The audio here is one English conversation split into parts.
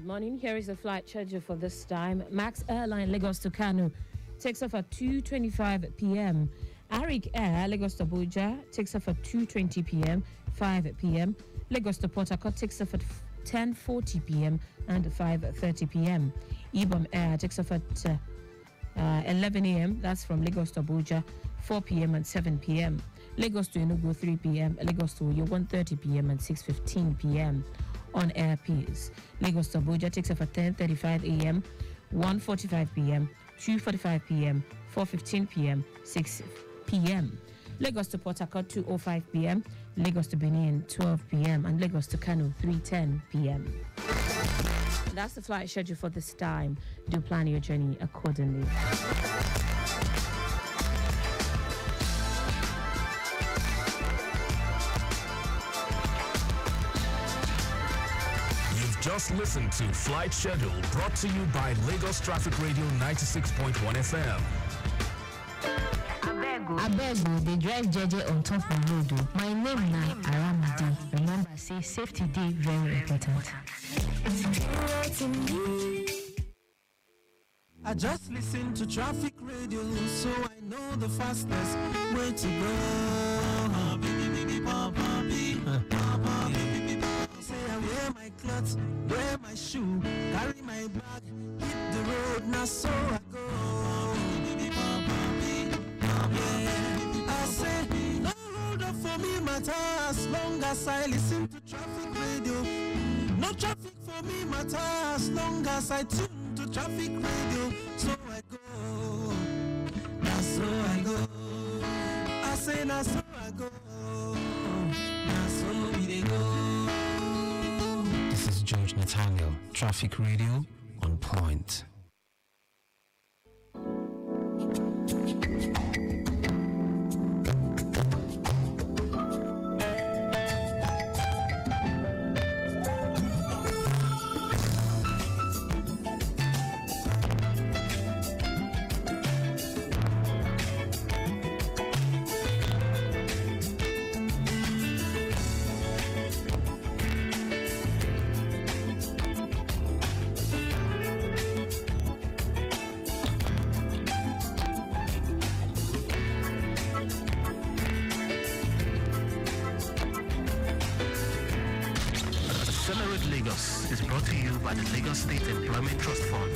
Morning. Here is the flight schedule for this time. Max Airline Lagos to Kano takes off at 2:25 p.m. Arik Air Lagos to Abuja takes off at 2:20 p.m. 5 p.m. Lagos to Port Harcourt takes off at 10:40 p.m. and 5:30 p.m. Ibom Air takes off at 11 a.m. That's from Lagos to Abuja, 4 p.m. and 7 p.m. Lagos to Enugu 3 p.m. Lagos to Uyo 1:30 p.m. and 6:15 p.m. on Air Peace. Lagos to Abuja takes off at 10:35 a.m., 1:45 p.m., 2:45 p.m., 4:15 p.m., 6 p.m. Lagos to Port Harcourt 2:05 p.m., Lagos to Benin 12 p.m., and Lagos to Kano 3:10 p.m. That's the flight schedule for this time. Do plan your journey accordingly. Just listen to Flight Schedule, brought to you by Lagos Traffic Radio 96.1 FM. Abego, they drive JJ on top of the road. My name now Aramadi. Remember, say safety day very important. I just listen to traffic radio, so I know the fastest way to go. Say I wear my clothes, wear my shoe, carry my bag, hit the road, now so I go. Yeah, I say, no hold up for me matter, as long as I listen to traffic radio. No traffic for me matter, as long as I tune to traffic radio. So I go, now so I go. I say, now so I go, now so we go. This is George Nathaniel, Traffic Radio on point. Lagos is brought to you by the Lagos State Employment Trust Fund.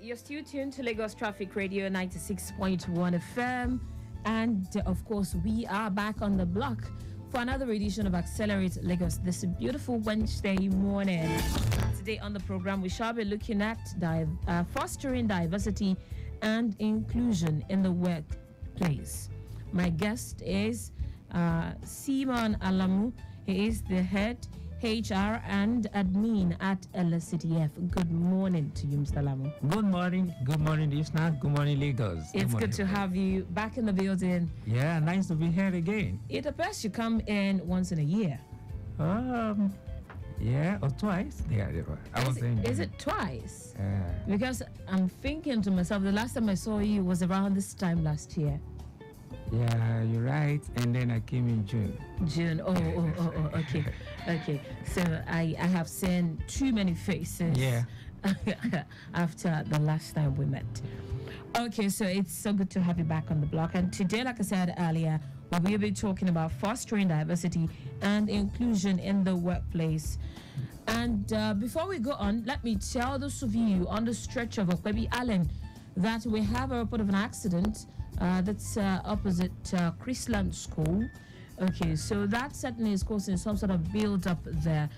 You're still tuned to Lagos Traffic Radio 96.1 FM. And of course, we are back on the block for another edition of Accelerate Lagos this beautiful Wednesday morning. Today on the program, we shall be looking at fostering diversity and inclusion in the workplace. My guest is Simon Alamu. He is the head HR and admin at LSCDF. Good morning to you, Mr. Alamu. Good morning, listener. Good morning, Lagos. It's good to have you back in the building. Yeah, nice to be here again. It appears you come in once in a year. Yeah, or twice. Yeah, I was saying. Is it twice? Yeah. Because I'm thinking to myself, the last time I saw you was around this time last year. Yeah, you're right. And then I came in June. June. Oh, okay. Okay. So I have seen too many faces. Yeah. After the last time we met. Okay, so it's so good to have you back on the block. And today, like I said earlier, we will be talking about fostering diversity and inclusion in the workplace. And before we go on, let me tell those of you on the stretch of Okwebi Allen that we have a report of an accident that's opposite Chrisland School. Okay, so that certainly is causing some sort of build-up there.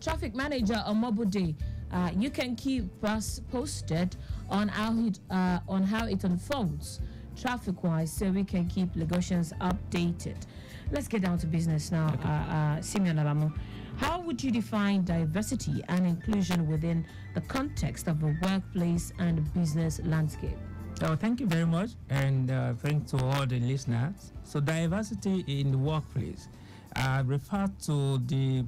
Traffic manager Omobude, you can keep us posted on how it unfolds traffic-wise, so we can keep Lagosians updated. Let's get down to business now. Simeon Alamo, how would you define diversity and inclusion within the context of a workplace and business landscape? Oh, thank you very much, and thanks to all the listeners. So, diversity in the workplace refers to the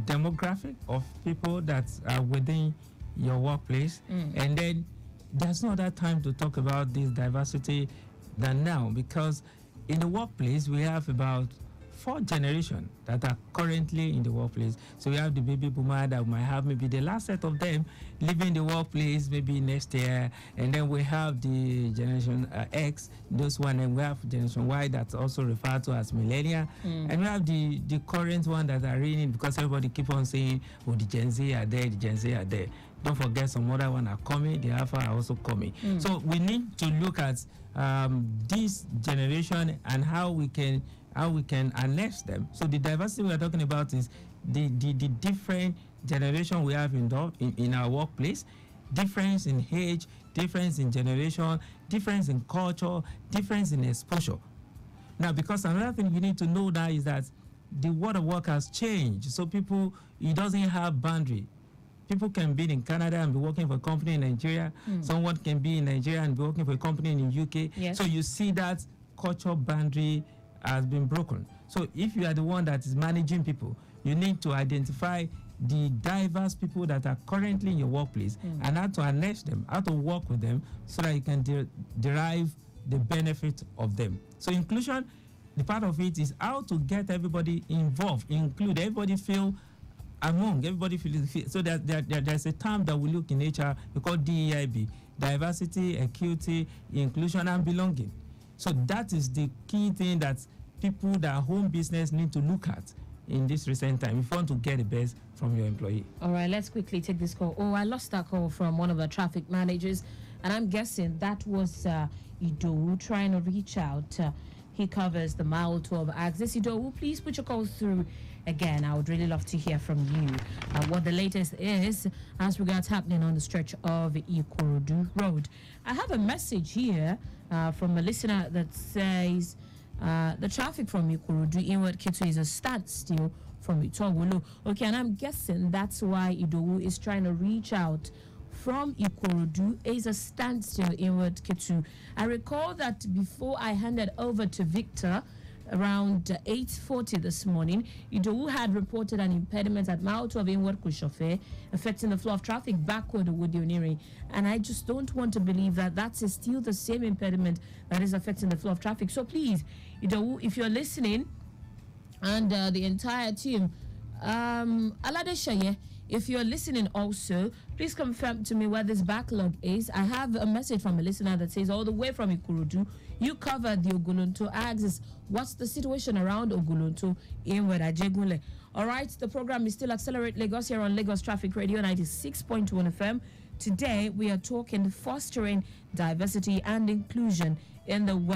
demographic of people that are within your workplace, and then there's no other time to talk about this diversity than now, because in the workplace we have about 4 generations that are currently in the workplace. So we have the baby boomer that might have maybe the last set of them leaving the workplace maybe next year, and then we have the generation X, those one, and we have generation Y that's also referred to as millennial, and we have the current one that are reigning, because everybody keep on saying, oh, the Gen Z are there, the Gen Z are there. Don't forget some other one are coming, the Alpha are also coming. So we need to look at this generation and how we can harness them. So the diversity we are talking about is the different generation we have in our workplace, difference in age, difference in generation, difference in culture, difference in exposure. Now, because another thing you need to know now is that the world of work has changed. So it doesn't have boundary. People can be in Canada and be working for a company in Nigeria. Someone can be in Nigeria and be working for a company in the UK. Yes. So you see that cultural boundary has been broken. So if you are the one that is managing people, you need to identify the diverse people that are currently in your workplace and how to harness them, how to work with them so that you can derive the benefit of them. So inclusion, the part of it is how to get everybody involved, include everybody feel among, everybody feel. So there's a term that we look in HR, we call DEIB, diversity, equity, inclusion, and belonging. So that is the key thing that people that are home business need to look at in this recent time if you want to get the best from your employee. All right, let's quickly take this call. Oh, I lost that call from one of the traffic managers, and I'm guessing that was Ido trying to reach out. He covers the mile 12 axis. Ido, please put your call through again. I would really love to hear from you what the latest is as regards happening on the stretch of Ikorodu Road. I have a message here from a listener that says the traffic from Ikorodu inward Ketu is a standstill from Itowolo. Okay, and I'm guessing that's why Idowu is trying to reach out from Ikorodu is a standstill inward Ketu. I recall that before I handed over to Victor around 8:40 this morning, Idowu had reported an impediment at mile 12 inward Kushofe, affecting the flow of traffic backward to Wodiuniri. And I just don't want to believe that that's still the same impediment that is affecting the flow of traffic. So please, Idowu, if you're listening, and the entire team, Aladeshaye, if you're listening also, please confirm to me where this backlog is. I have a message from a listener that says all the way from Ikorodu, you covered the Ogulonto axis. What's the situation around Ogulonto in Wedajegule? All right, the program is still Accelerate Lagos here on Lagos Traffic Radio 96.1 FM. Today, we are talking fostering diversity and inclusion in the work.